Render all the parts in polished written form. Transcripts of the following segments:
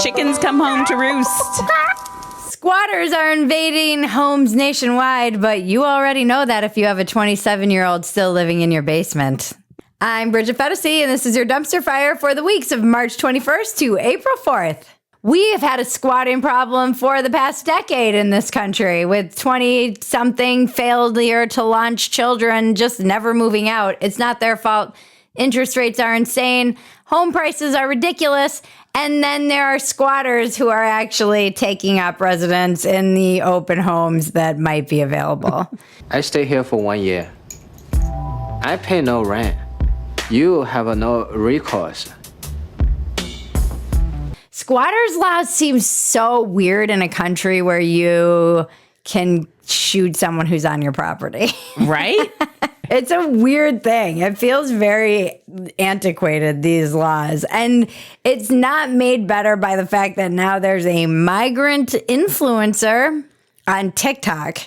Chickens come home to roost. Squatters are invading homes nationwide, but you already know that if you have a 27-year-old still living in your basement. I'm Bridget PHETASY, and this is your dumpster fire for the weeks of March 21st to April 4th. We have had a squatting problem for the past decade in this country, with 20-something failure to launch children just never moving out. It's not their fault. Interest rates are insane. Home prices are ridiculous. And then there are squatters who are actually taking up residence in the open homes that might be available. I stay here for 1 year. I pay no rent. You have no recourse. Squatters' laws seem so weird in a country where you can shoot someone who's on your property. Right? It's a weird thing. It feels very antiquated, these laws. And it's not made better by the fact that now there's a migrant influencer on TikTok.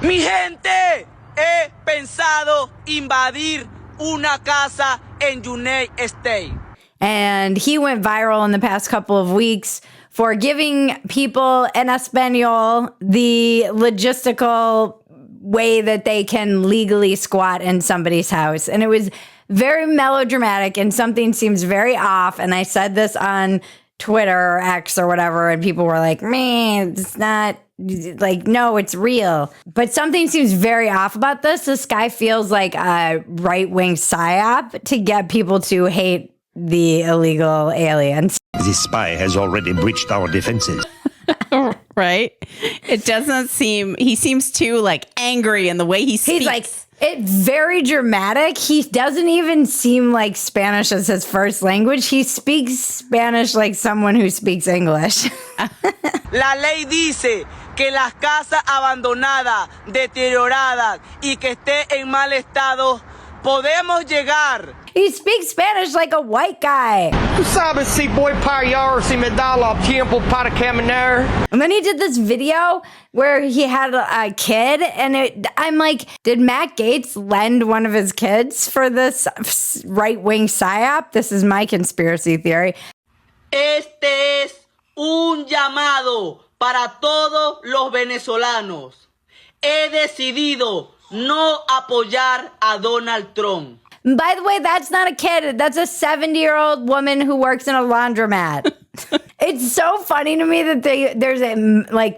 Mi gente, he pensado invadir una casa en United States. And he went viral in the past couple of weeks for giving people in Espanol the logistical way that they can legally squat in somebody's house. And it was very melodramatic, and something seems very off. And I said this on Twitter or X or whatever, and people were like, man, it's not like, no, it's real. But something seems very off about this. This guy feels like a right-wing psyop to get people to hate the illegal aliens. This spy has already breached our defenses. Right? It doesn't seem, he seems too like angry in the way he speaks. He's like, it's very dramatic. He doesn't even seem like Spanish as his first language. He speaks Spanish like someone who speaks English. La ley dice que las casas abandonadas, deterioradas y que esté en mal estado, podemos llegar. He speaks Spanish like a white guy. Sabe si voy para allá si me da la tiempo para caminar. And then he did this video where he had a kid, and I'm like, did Matt Yates lend one of his kids for this right-wing psyop? This is my conspiracy theory. Este es un llamado para todos los venezolanos. He decidido no apoyar a Donald Trump. By the way, that's not a kid. That's a 70-year-old woman who works in a laundromat. It's so funny to me that there's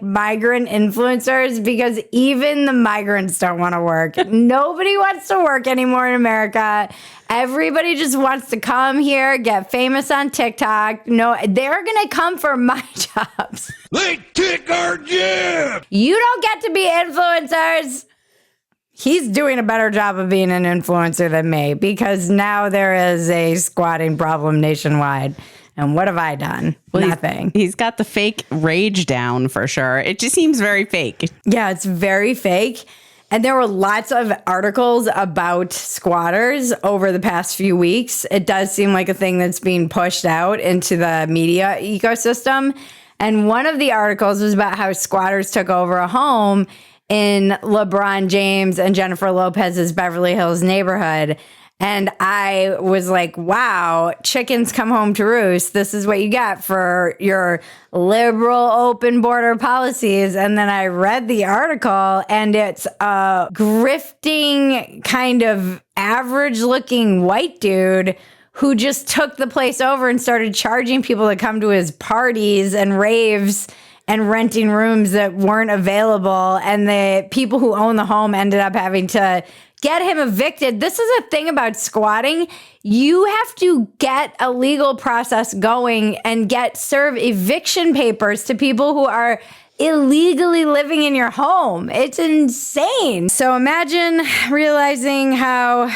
migrant influencers, because even the migrants don't want to work. Nobody wants to work anymore in America. Everybody just wants to come here, get famous on TikTok. No, they're going to come for my jobs. They take our job! You don't get to be influencers. He's doing a better job of being an influencer than me, because now there is a squatting problem nationwide. And what have I done? Well, nothing. He's got the fake rage down for sure. It just seems very fake. Yeah, it's very fake. And there were lots of articles about squatters over the past few weeks. It does seem like a thing that's being pushed out into the media ecosystem. And one of the articles was about how squatters took over a home in LeBron James and Jennifer Lopez's Beverly Hills neighborhood. And I was like, wow, chickens come home to roost. This is what you get for your liberal open border policies. And then I read the article, and it's a grifting kind of average looking white dude who just took the place over and started charging people to come to his parties and raves and renting rooms that weren't available. And the people who own the home ended up having to get him evicted. This is a thing about squatting. You have to get a legal process going and serve eviction papers to people who are illegally living in your home. It's insane. So imagine realizing how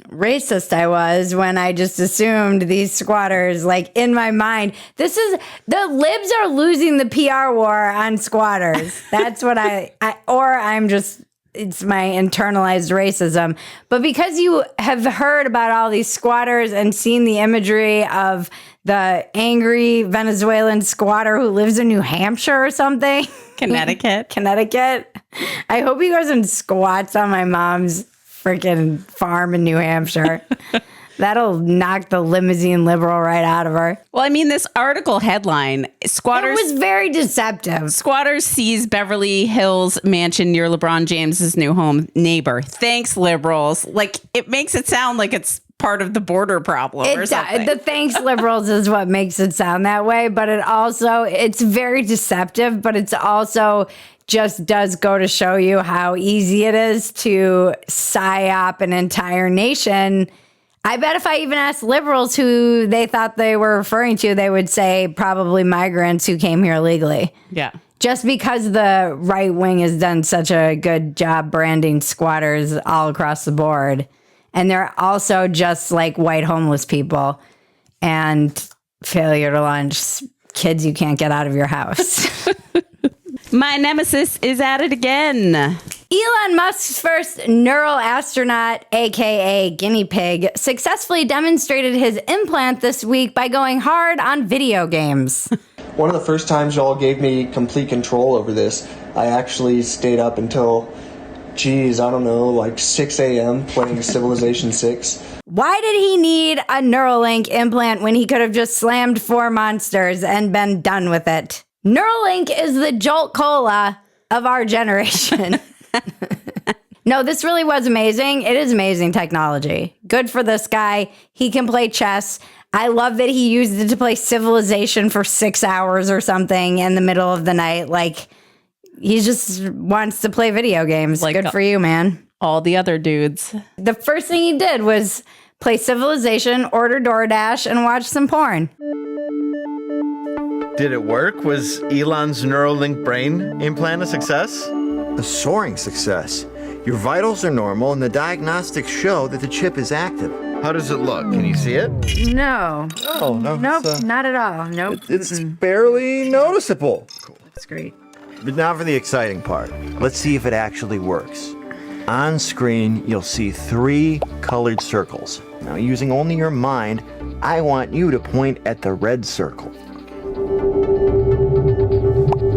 racist I was when I just assumed these squatters, like, in my mind. The libs are losing the PR war on squatters. That's what it's my internalized racism. But because you have heard about all these squatters and seen the imagery of the angry Venezuelan squatter who lives in New Hampshire or something. Connecticut. I hope he goes and squats on my mom's freaking farm in New Hampshire. That'll knock the limousine liberal right out of her. Well, I mean, this article headline, It was very deceptive. Squatters seize Beverly Hills mansion near LeBron James's new home neighbor. Thanks, liberals. Like, it makes it sound like it's part of the border problem or something. The thanks liberals is what makes it sound that way, but it's very deceptive, but it's also just does go to show you how easy it is to psyop an entire nation. I bet if I even asked liberals who they thought they were referring to, they would say probably migrants who came here legally. Yeah. Just because the right wing has done such a good job branding squatters all across the board. And they're also just like white homeless people and failure to launch kids you can't get out of your house. My nemesis is at it again. Elon Musk's first neural astronaut, aka guinea pig, successfully demonstrated his implant this week by going hard on video games. One of the first times y'all gave me complete control over this, I actually stayed up until, like 6 a.m. playing Civilization 6. Why did he need a Neuralink implant when he could have just slammed 4 monsters and been done with it? Neuralink is the Jolt Cola of our generation. No, this really was amazing. It is amazing technology. Good for this guy. He can play chess. I love that he used it to play Civilization for 6 hours or something in the middle of the night. Like, he just wants to play video games. Like, good for you, man. All the other dudes. The first thing he did was play Civilization, order DoorDash, and watch some porn. Did it work? Was Elon's Neuralink brain implant a success? A soaring success. Your vitals are normal, and the diagnostics show that the chip is active. How does it look? Can you see it? No. Oh, no. Nope, not at all. Nope. It's barely noticeable. Cool. That's great. But now for the exciting part. Let's see if it actually works. On screen, you'll see 3 colored circles. Now, using only your mind, I want you to point at the red circle.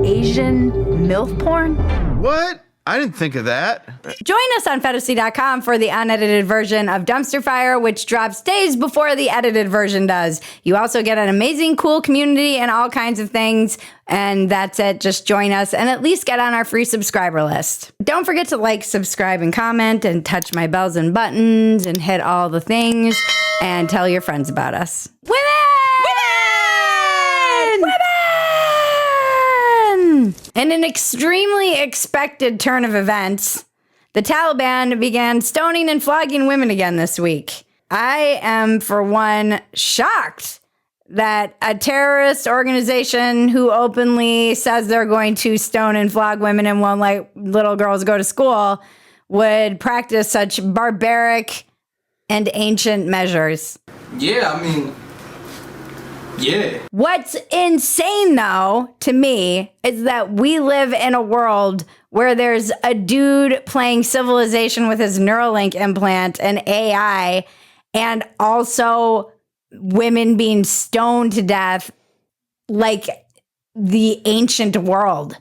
Asian MILF porn? What? I didn't think of that. Join us on PHETASY.com for the unedited version of Dumpster Fire, which drops days before the edited version does. You also get an amazing, cool community and all kinds of things. And that's it. Just join us and at least get on our free subscriber list. Don't forget to like, subscribe, and comment, and touch my bells and buttons, and hit all the things, and tell your friends about us. Women! In an extremely expected turn of events, the Taliban began stoning and flogging women again this week. I am, for one, shocked that a terrorist organization who openly says they're going to stone and flog women and won't let little girls go to school would practice such barbaric and ancient measures. Yeah, Yeah. What's insane, though, to me, is that we live in a world where there's a dude playing Civilization with his Neuralink implant and AI, and also women being stoned to death like the ancient world.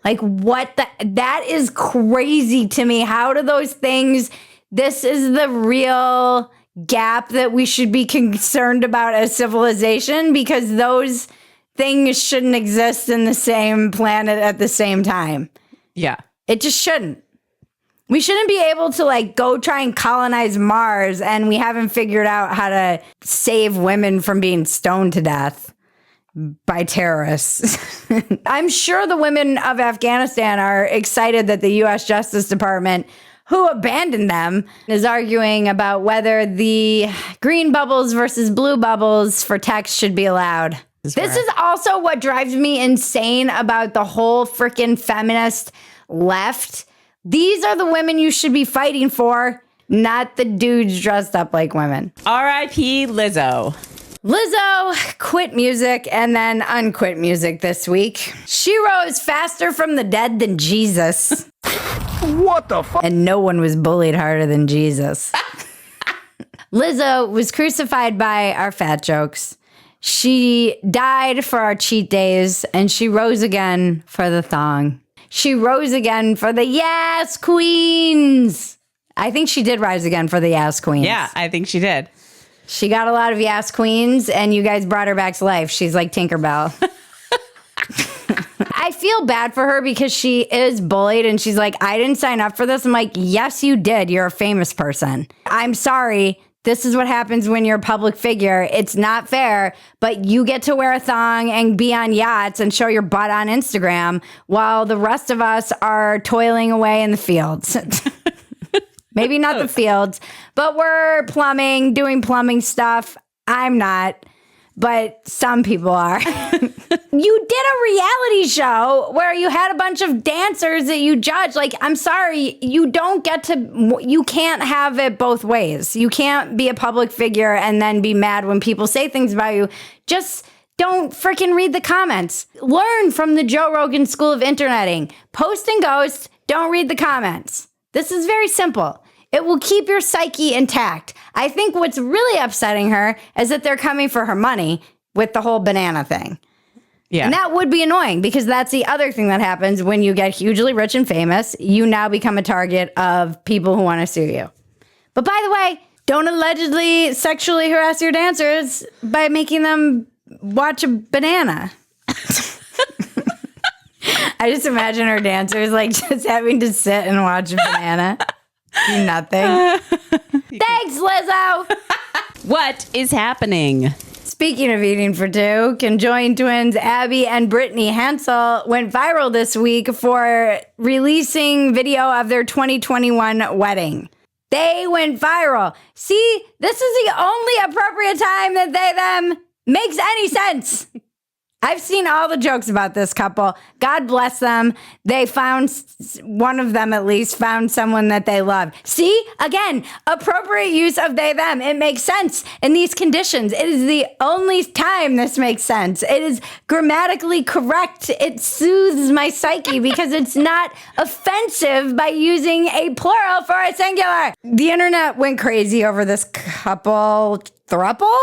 Like, that is crazy to me. How do those things, this is the real gap that we should be concerned about as civilization, because those things shouldn't exist in the same planet at the same time. Yeah. It just shouldn't. We shouldn't be able to go try and colonize Mars and we haven't figured out how to save women from being stoned to death by terrorists. I'm sure the women of Afghanistan are excited that the U.S. Justice Department, who abandoned them, is arguing about whether the green bubbles versus blue bubbles for text should be allowed. This is also what drives me insane about the whole freaking feminist left. These are the women you should be fighting for, not the dudes dressed up like women. R.I.P. Lizzo. Lizzo quit music and then unquit music this week. She rose faster from the dead than Jesus. What the fuck? And no one was bullied harder than Jesus. Lizzo was crucified by our fat jokes. She died for our cheat days, and she rose again for the thong. She rose again for the Yes Queens. I think she did rise again for the Yes Queens. Yeah, I think she did. She got a lot of yes queens, and you guys brought her back to life. She's like Tinkerbell. I feel bad for her because she is bullied, and she's like, I didn't sign up for this. I'm like, yes, you did. You're a famous person. I'm sorry. This is what happens when you're a public figure. It's not fair, but you get to wear a thong and be on yachts and show your butt on Instagram while the rest of us are toiling away in the fields. Maybe not the fields, but we're plumbing, doing plumbing stuff. I'm not, but some people are. You did a reality show where you had a bunch of dancers that you judge. Like, I'm sorry, you can't have it both ways. You can't be a public figure and then be mad when people say things about you. Just don't freaking read the comments. Learn from the Joe Rogan School of Interneting. Post and ghost, don't read the comments. This is very simple. It will keep your psyche intact. I think what's really upsetting her is that they're coming for her money with the whole banana thing. Yeah. And that would be annoying because that's the other thing that happens when you get hugely rich and famous. You now become a target of people who want to sue you. But by the way, don't allegedly sexually harass your dancers by making them watch a banana. I just imagine her dancers like just having to sit and watch a banana. Do nothing. Thanks, Lizzo. What is happening? Speaking of eating for two, conjoined twins Abby and Brittany Hansel went viral this week for releasing video of their 2021 wedding. They went viral. See, this is the only appropriate time that them makes any sense. I've seen all the jokes about this couple. God bless them. They found, one of them at least, found someone that they love. See, again, appropriate use of they, them. It makes sense in these conditions. It is the only time this makes sense. It is grammatically correct. It soothes my psyche because it's not offensive by using a plural for a singular. The internet went crazy over this couple. Throuple?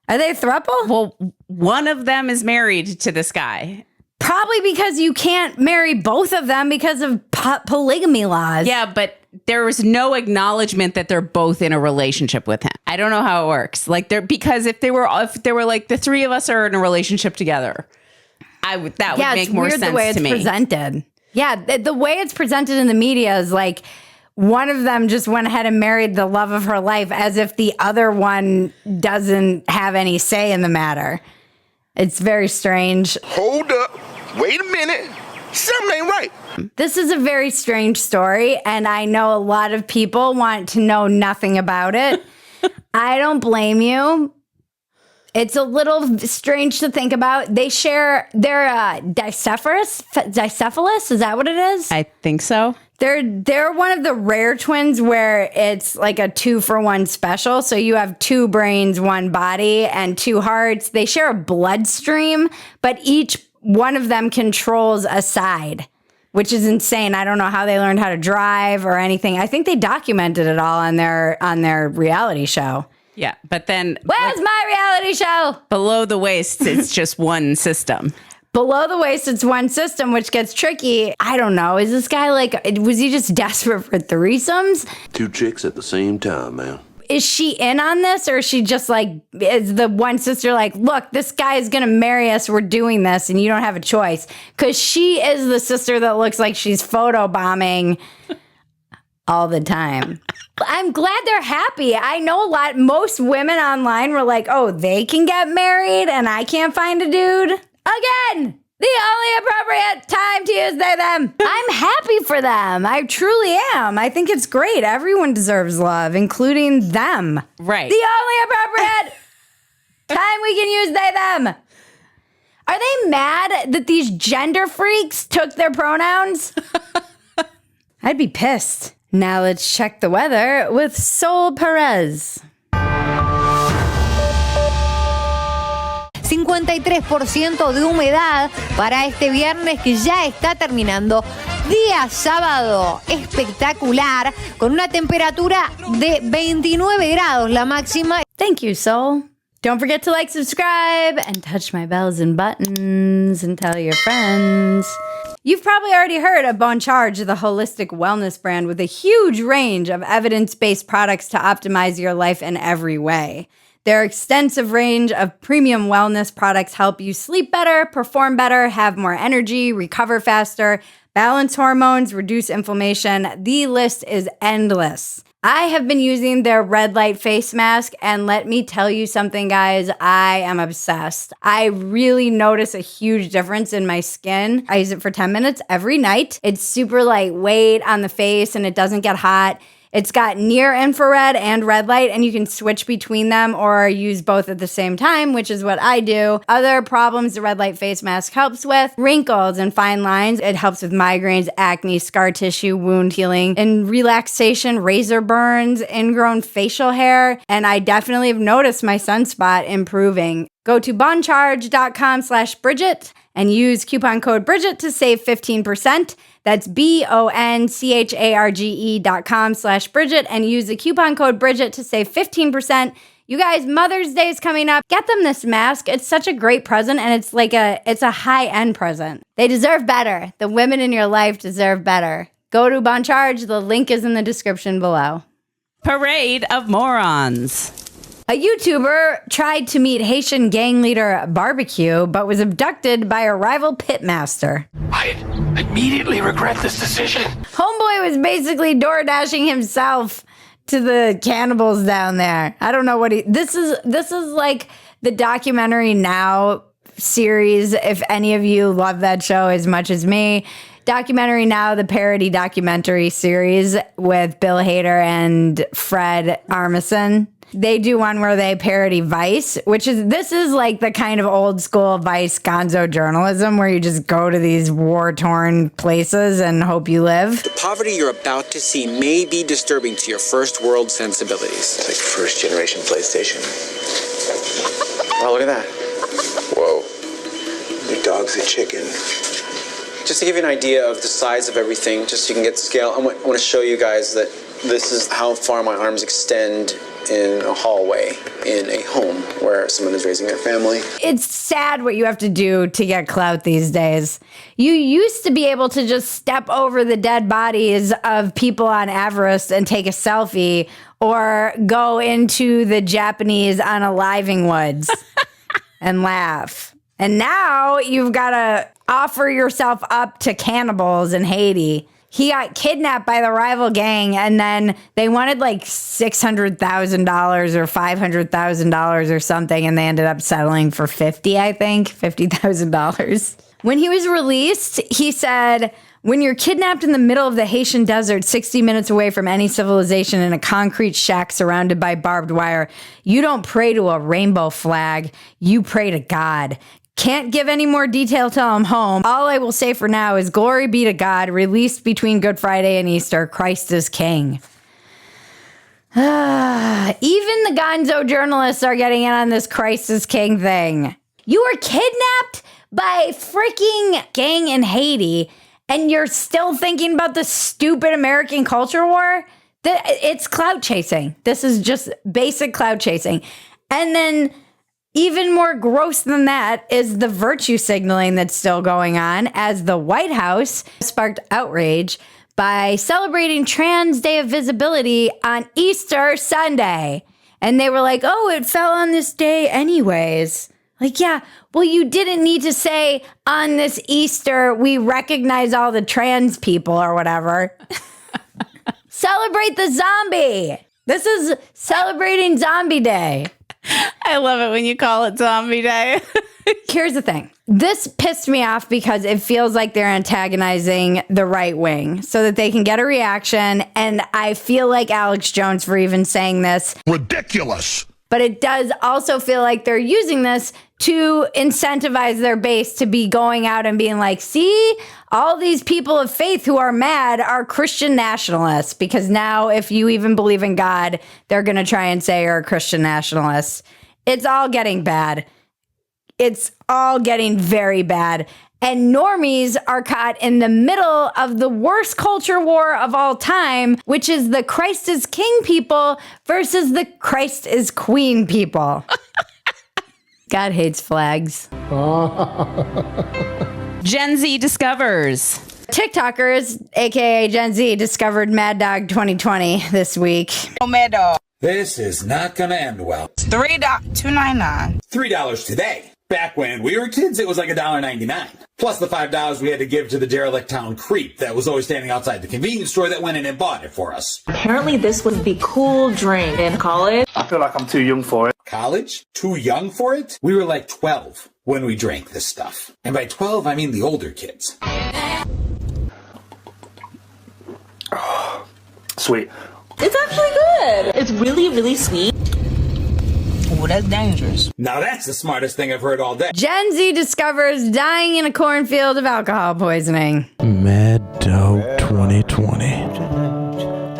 Are they a throuple? Well, one of them is married to this guy. Probably because you can't marry both of them because of polygamy laws. Yeah, but there was no acknowledgement that they're both in a relationship with him. I don't know how it works. Like, because if they were like the three of us are in a relationship together, that would make more sense to me. The way it's presented. Yeah, the way it's presented in the media is like one of them just went ahead and married the love of her life as if the other one doesn't have any say in the matter. It's very strange. Hold up. Wait a minute. Something ain't right. This is a very strange story, and I know a lot of people want to know nothing about it. I don't blame you. It's a little strange to think about. They share their dicephalus. Is that what it is? I think so. They're one of the rare twins where it's like a 2-for-1 special. So you have 2 brains, 1 body, and 2 hearts. They share a bloodstream, but each one of them controls a side, which is insane. I don't know how they learned how to drive or anything. I think they documented it all on their reality show. Yeah, but then where's my reality show? Below the waist, it's just one system. Below the waist, it's one system, which gets tricky. I don't know. Is this guy was he just desperate for threesomes? 2 chicks at the same time, man. Is she in on this, or is she just is the one sister like, look, this guy is going to marry us. We're doing this, and you don't have a choice? Because she is the sister that looks like she's photobombing all the time. I'm glad they're happy. I know most women online were like, oh, they can get married, and I can't find a dude. Again, the only appropriate time to use they, them. I'm happy for them. I truly am. I think it's great. Everyone deserves love, including them. Right. The only appropriate time we can use they, them. Are they mad that these gender freaks took their pronouns? I'd be pissed. Now let's check the weather with Sol Perez. 53% de humedad para este viernes que ya está terminando. Día sábado espectacular con una temperatura de 29 grados la máxima. Thank you, Sol. Don't forget to like, subscribe, and touch my bells and buttons and tell your friends. You've probably already heard of Bon Charge, the holistic wellness brand with a huge range of evidence-based products to optimize your life in every way. Their extensive range of premium wellness products help you sleep better, perform better, have more energy, recover faster, balance hormones, reduce inflammation. The list is endless. I have been using their red light face mask, and let me tell you something, guys, I am obsessed. I really notice a huge difference in my skin. I use it for 10 minutes every night. It's super lightweight on the face, and it doesn't get hot. It's got near infrared and red light, and you can switch between them or use both at the same time, which is what I do. Other problems the red light face mask helps with: wrinkles and fine lines. It helps with migraines, acne, scar tissue, wound healing, and relaxation, razor burns, ingrown facial hair. And I definitely have noticed my sunspot improving. Go to boncharge.com/Bridget and use coupon code Bridget to save 15%. That's BONCHARGE.com/Bridget and use the coupon code Bridget to save 15%. You guys, Mother's Day is coming up. Get them this mask. It's such a great present, and it's a high-end present. They deserve better. The women in your life deserve better. Go to Boncharge. The link is in the description below. Parade of morons. A YouTuber tried to meet Haitian gang leader Barbecue, but was abducted by a rival pitmaster. I immediately regret this decision. Homeboy was basically door dashing himself to the cannibals down there. I don't know what this is like the Documentary Now series, if any of you love that show as much as me. Documentary Now, the parody documentary series with Bill Hader and Fred Armisen. They do one where they parody Vice, this is like the kind of old school Vice gonzo journalism where you just go to these war-torn places and hope you live. The poverty you're about to see may be disturbing to your first world sensibilities. It's like first generation PlayStation. Oh, look at that. Whoa. Your dog's a chicken. Just to give you an idea of the size of everything, just so you can get the scale, I want to show you guys that this is how far my arms extend in a hallway in a home where someone is raising their family. It's sad what you have to do to get clout these days. You used to be able to just step over the dead bodies of people on Everest and take a selfie, or go into the Japanese unaliving woods and laugh. And now you've got to offer yourself up to cannibals in Haiti. He got kidnapped by the rival gang, and then they wanted like $600,000 or $500,000 or something, and they ended up settling for $50,000. When he was released, he said, "When you're kidnapped in the middle of the Haitian desert, 60 minutes away from any civilization in a concrete shack surrounded by barbed wire, you don't pray to a rainbow flag, you pray to God. Can't give any more detail till I'm home. All I will say for now is glory be to God, released between Good Friday and Easter. Christ is King." Even the gonzo journalists are getting in on this Christ is King thing. You were kidnapped by freaking gang in Haiti, and you're still thinking about the stupid American culture war? It's clout chasing. This is just basic clout chasing. And then even more gross than that is the virtue signaling that's still going on, as the White House sparked outrage by celebrating Trans Day of Visibility on Easter Sunday. And they were like, oh, it fell on this day anyways. Like, yeah, well, you didn't need to say on this Easter, we recognize all the trans people or whatever. Celebrate the zombie. This is celebrating Zombie Day. I love it when you call it Zombie Day. Here's the thing. This pissed me off because it feels like they're antagonizing the right wing so that they can get a reaction. And I feel like Alex Jones for even saying this. Ridiculous. But it does also feel like they're using this to incentivize their base to be going out and being like, see, all these people of faith who are mad are Christian nationalists, because now if you even believe in God, they're going to try and say you're a Christian nationalist. It's all getting bad. It's all getting very bad. And normies are caught in the middle of the worst culture war of all time, which is the Christ is King people versus the Christ is Queen people. God hates flags. Gen Z discovers. TikTokers, aka Gen Z, discovered Mad Dog 2020 this week. This is not gonna end well. $2.99. $3 today. Back when we were kids, it was like $1.99. Plus the $5 we had to give to the derelict town creep that was always standing outside the convenience store that went in and bought it for us. Apparently this was the cool drink in college. I feel like I'm too young for it. College? Too young for it? We were like 12 when we drank this stuff. And by 12, I mean the older kids. Oh, sweet. It's actually good. It's really, really sweet. Oh, that's dangerous. Now that's the smartest thing I've heard all day. Gen Z discovers dying in a cornfield of alcohol poisoning. Mad Dope 2020.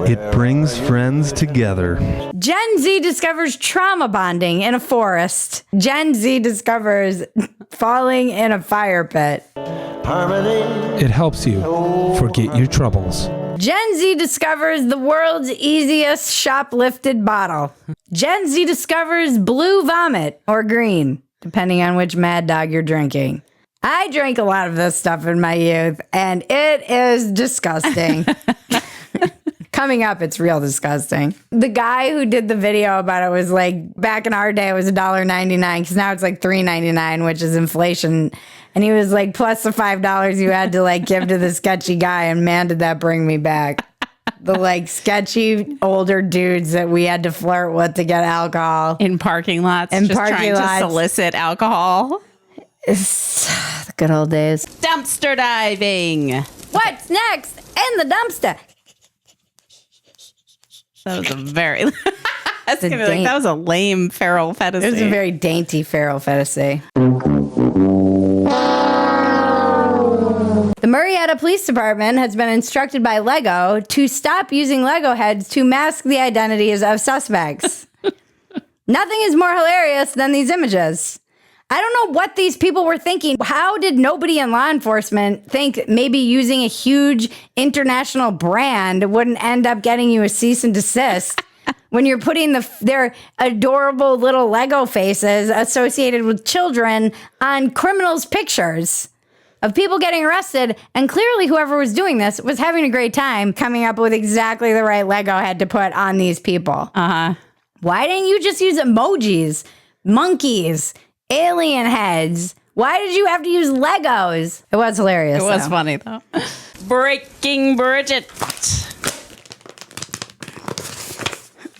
It brings friends together. Gen Z discovers trauma bonding in a forest. Gen Z discovers falling in a fire pit. It helps you forget your troubles. Gen Z discovers the world's easiest shoplifted bottle. Gen Z discovers blue vomit or green, depending on which Mad Dog you're drinking. I drank a lot of this stuff in my youth, and it is disgusting. Coming up, it's real disgusting. The guy who did the video about it was like, back in our day, it was $1.99, because now it's like $3.99, which is inflation. And he was like, plus the $5 you had to like give to the sketchy guy. And man, did that bring me back. The like sketchy older dudes that we had to flirt with to get alcohol. In parking lots. In just parking trying lots. to solicit alcohol. It's the good old days. Dumpster diving. What's next in the dumpster? That was a very... that was a lame feral fantasy. It was a very dainty feral fantasy. The Marietta Police Department has been instructed by Lego to stop using Lego heads to mask the identities of suspects. Nothing is more hilarious than these images. I don't know what these people were thinking. How did nobody in law enforcement think maybe using a huge international brand wouldn't end up getting you a cease and desist? When you're putting their adorable little Lego faces associated with children on criminals' pictures of people getting arrested, and clearly whoever was doing this was having a great time coming up with exactly the right Lego head to put on these people. Uh-huh. Why didn't you just use emojis, monkeys, alien heads? Why did you have to use Legos? It was hilarious. It was funny, though. Breaking Bridget.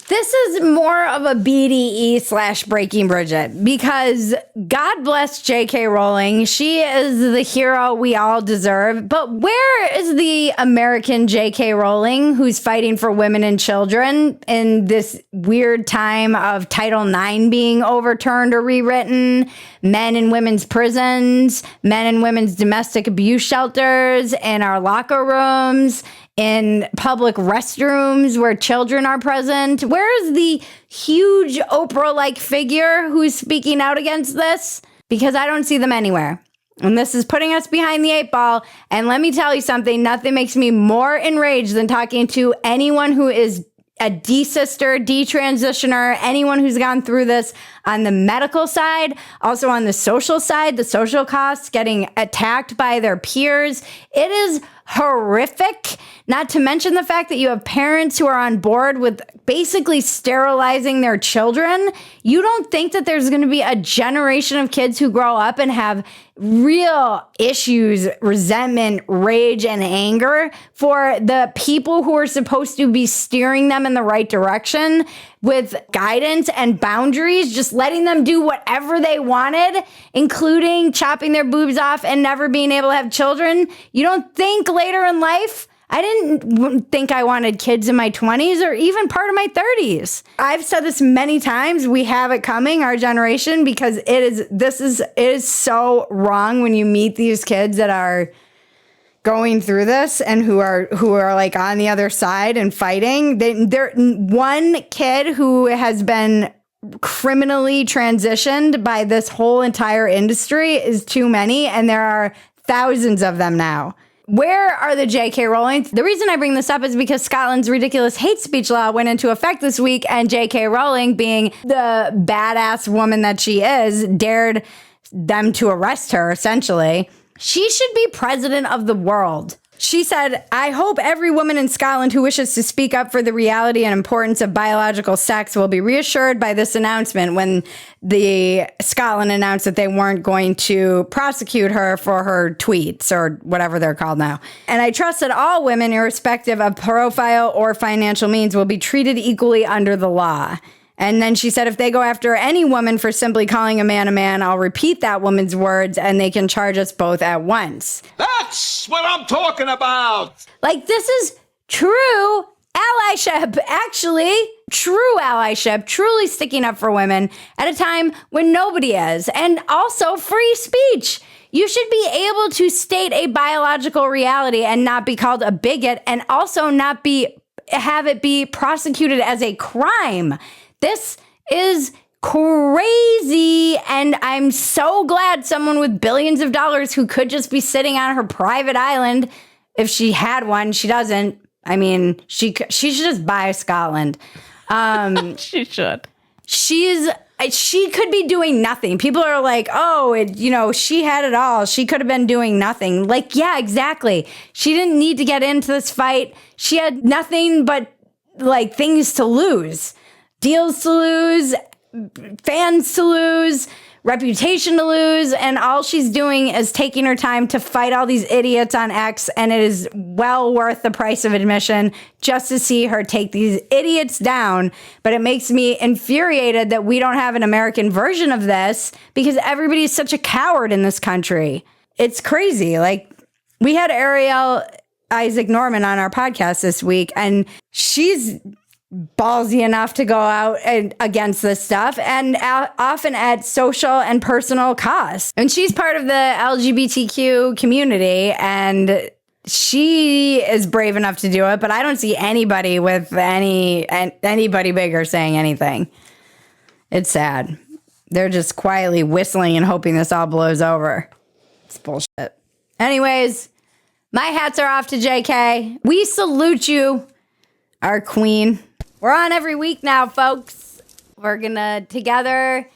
This is more of a BDE / Breaking Bridget, because God bless J.K. Rowling. She is the hero we all deserve. But where is the American J.K. Rowling who's fighting for women and children in this weird time of Title IX being overturned or rewritten, men in women's prisons, men in women's domestic abuse shelters, in our locker rooms, in public restrooms where children are present? Where is the huge Oprah-like figure who's speaking out against this? Because I don't see them anywhere. And this is putting us behind the 8 ball. And let me tell you something, nothing makes me more enraged than talking to anyone who is a D-sister, D-transitioner, anyone who's gone through this on the medical side, also on the social side, the social costs, getting attacked by their peers. It is horrific, not to mention the fact that you have parents who are on board with basically sterilizing their children. You don't think that there's going to be a generation of kids who grow up and have real issues, resentment, rage, and anger for the people who are supposed to be steering them in the right direction with guidance and boundaries, just letting them do whatever they wanted, including chopping their boobs off and never being able to have children. You don't think later in life? I didn't think I wanted kids in my 20s or even part of my 30s. I've said this many times. We have it coming, our generation, because it is so wrong when you meet these kids that are going through this and who are like on the other side and fighting. They're one kid who has been criminally transitioned by this whole entire industry is too many, and there are thousands of them now. Where are the J.K. Rowling? The reason I bring this up is because Scotland's ridiculous hate speech law went into effect this week, and J.K. Rowling, being the badass woman that she is, dared them to arrest her, essentially. She should be president of the world. She said, I hope every woman in Scotland who wishes to speak up for the reality and importance of biological sex will be reassured by this announcement when the Scotland announced that they weren't going to prosecute her for her tweets or whatever they're called now. And I trust that all women, irrespective of profile or financial means, will be treated equally under the law. And then she said, if they go after any woman for simply calling a man, I'll repeat that woman's words and they can charge us both at once. That's what I'm talking about. Like, this is true allyship, actually. True allyship, truly sticking up for women at a time when nobody is. And also free speech. You should be able to state a biological reality and not be called a bigot, and also not have it be prosecuted as a crime. This is crazy, and I'm so glad someone with billions of dollars who could just be sitting on her private island, if she had one, she doesn't. I mean, she should just buy Scotland. She should. She could be doing nothing. People are like, she had it all. She could have been doing nothing. Like, yeah, exactly. She didn't need to get into this fight. She had nothing but like things to lose. Deals to lose, fans to lose, reputation to lose, and all she's doing is taking her time to fight all these idiots on X, and it is well worth the price of admission just to see her take these idiots down. But it makes me infuriated that we don't have an American version of this because everybody's such a coward in this country. It's crazy. Like, we had Ariel Isaac Norman on our podcast this week, and she's ballsy enough to go out against this stuff, and often at social and personal cost. And she's part of the LGBTQ community, and she is brave enough to do it, but I don't see anybody with anybody bigger saying anything. It's sad. They're just quietly whistling and hoping this all blows over. It's bullshit. Anyways, my hats are off to JK. We salute you, our queen. We're on every week now, folks. We're going to together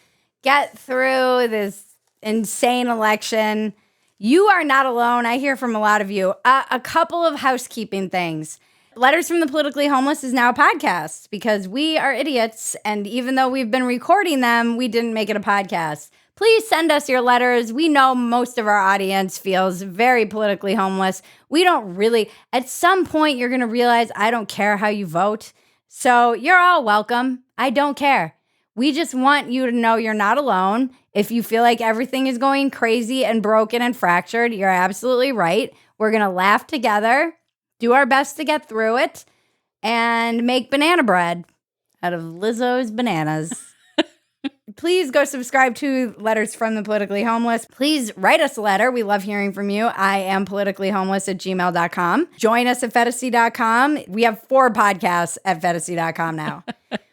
get through this insane election. You are not alone. I hear from a lot of you. A couple of housekeeping things. Letters from the Politically Homeless is now a podcast because we are idiots. And even though we've been recording them, we didn't make it a podcast. Please send us your letters. We know most of our audience feels very politically homeless. We don't really. At some point, you're going to realize I don't care how you vote. So you're all welcome. I don't care. We just want you to know you're not alone. If you feel like everything is going crazy and broken and fractured, you're absolutely right. We're going to laugh together, do our best to get through it, and make banana bread out of Lizzo's bananas. Please go subscribe to Letters from the Politically Homeless. Please write us a letter. We love hearing from you. I am politicallyhomeless@gmail.com. Join us at PHETASY.com. We have 4 podcasts at PHETASY.com now.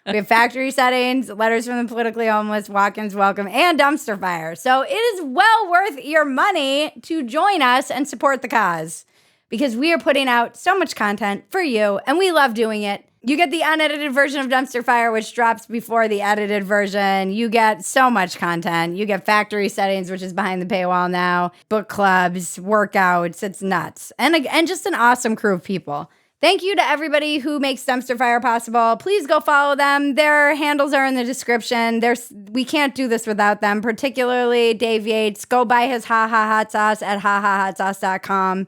We have Factory Settings, Letters from the Politically Homeless, Walk-ins Welcome, and Dumpster Fire. So it is well worth your money to join us and support the cause because we are putting out so much content for you, and we love doing it. You get the unedited version of Dumpster Fire, which drops before the edited version. You get so much content. You get Factory Settings, which is behind the paywall now, book clubs, workouts. It's nuts. And just an awesome crew of people. Thank you to everybody who makes Dumpster Fire possible. Please go follow them. Their handles are in the description. We can't do this without them, particularly Dave Yates. Go buy his Ha Ha Hot Sauce at hahahotsauce.com.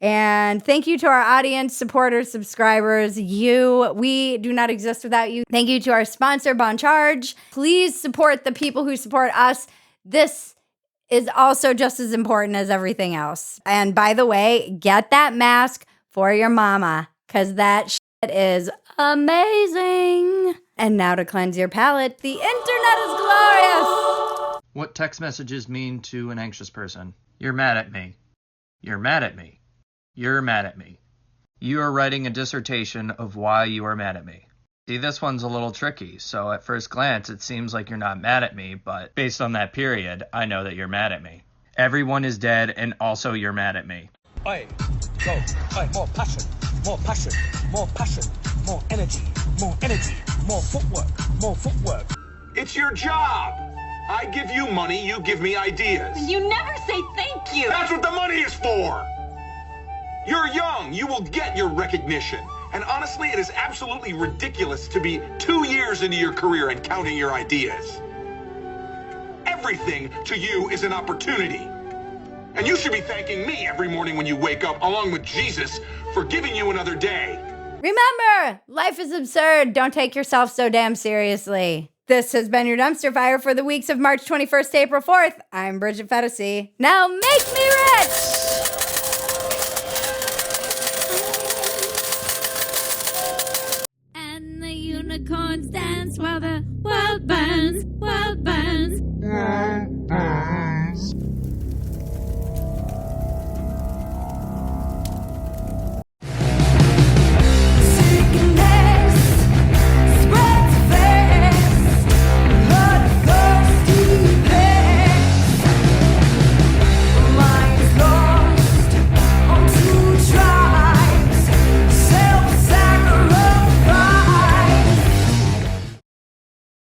And thank you to our audience, supporters, subscribers. We do not exist without you. Thank you to our sponsor, Bon Charge. Please support the people who support us. This is also just as important as everything else. And by the way, get that mask for your mama, because that shit is amazing. And now to cleanse your palate, the internet is glorious. What text messages mean to an anxious person? You're mad at me. You're mad at me. You're mad at me. You are writing a dissertation of why you are mad at me. See, this one's a little tricky, so at first glance it seems like you're not mad at me, but based on that period, I know that you're mad at me. Everyone is dead, and also you're mad at me. Oi, go, oi, more passion, more passion, more passion, more energy, more footwork, more footwork. It's your job. I give you money, you give me ideas. You never say thank you. That's what the money is for. You're young. You will get your recognition. And honestly, it is absolutely ridiculous to be 2 years into your career and counting your ideas. Everything to you is an opportunity. And you should be thanking me every morning when you wake up, along with Jesus, for giving you another day. Remember, life is absurd. Don't take yourself so damn seriously. This has been your Dumpster Fire for the weeks of March 21st to April 4th. I'm Bridget PHETASY. Now make me rich!